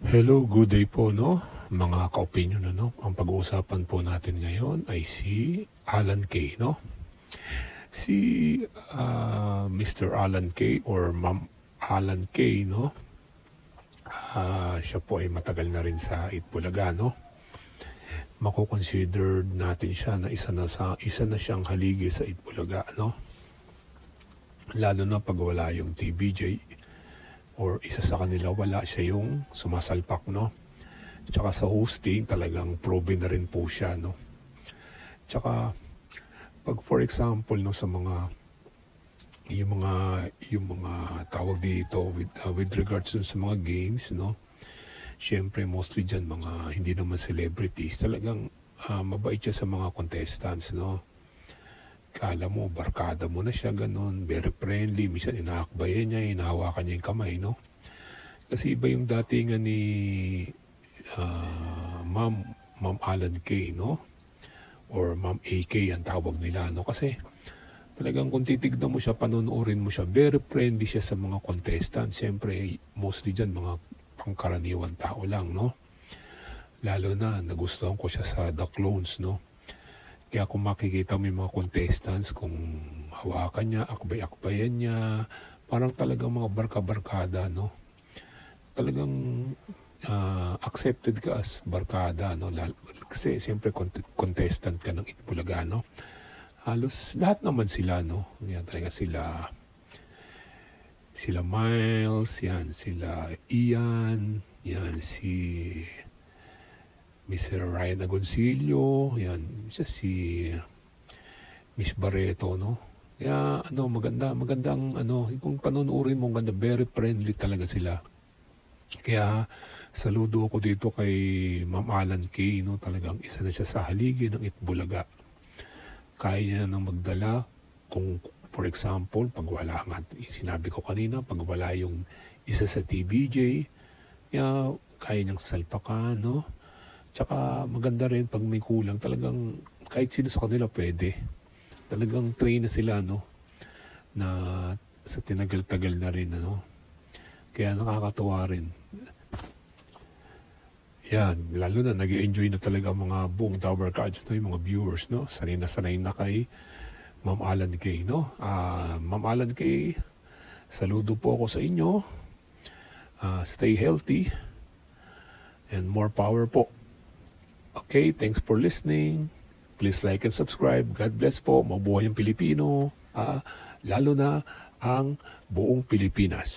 Hello, good day po, no? Mga ka-opinion, no? Ang pag-uusapan po natin ngayon ay si Alan Kay, no? Si Mr. Alan Kay or Ma'am Alan Kay, no? Siya po ay matagal na rin sa Itbulaga, no? Mako-consider natin siya na isa na siyang haligi sa Itbulaga, no? Lalo na pag wala yung TBJ or isa sa kanila, wala siya yung sumasalpak, no? Tsaka sa hosting, talagang proven na rin po siya, no? Tsaka, pag for example, no, sa yung mga tawag dito with regards sa mga games, no? Siyempre, mostly dyan, mga hindi naman celebrities, talagang mabait siya sa mga contestants, no? Kala mo, barkada mo na siya, ganun, very friendly, minsan inaakbayan niya, inahawakan niya yung kamay, no? Kasi iba yung datingan ni Ma'am Alan Kay, no? Or Ma'am AK ang tawag nila, no? Kasi talagang kung titignan mo siya, panunuorin mo siya, very friendly siya sa mga contestant. Siyempre, mostly dyan, mga pangkaraniwan tao lang, no? Lalo na, nagustuhan ko siya sa The Clones, no? Kaya kung makikita mo yung mga contestants, kung hawakan niya, akbay-akbayan niya, parang talagang mga barka-barkada, no? Talagang accepted ka as barkada, no? Kasi siyempre contestant ka ng Itbulaga, no? Halos lahat naman sila, no? Yan talaga sila Miles, yan, sila Ian, yan, si Mr. Ryan Agoncillo, yan, siya si Miss Barreto, no? Kaya, magandang, kung panunurin mo, ganda, very friendly talaga sila. Kaya, saludo ako dito kay Ma'am Alan Kay, no? Talagang isa na siya sa haligi ng Itbulaga. Kaya niya nang magdala, kung, for example, pag wala nga, sinabi ko kanina, pag wala yung isa sa TBJ, kaya niyang salpakan, no? Tsaka maganda rin pag may kulang, talagang kahit sino sa kanila pwede. Talagang train na sila, no? Na sa tinagal-tagal na rin, ano? Kaya nakakatuwa rin. Yan, lalo na nag-enjoy na talaga mga buong Tower Cards, no? Yung mga viewers, no? Sanay na kay Ma'am Alan Kay, no? Ma'am Alan Kay, saludo po ako sa inyo. Stay healthy and more power po. Okay, thanks for listening. Please like and subscribe. God bless po. Mabuhay ang Pilipino. Lalo na ang buong Pilipinas.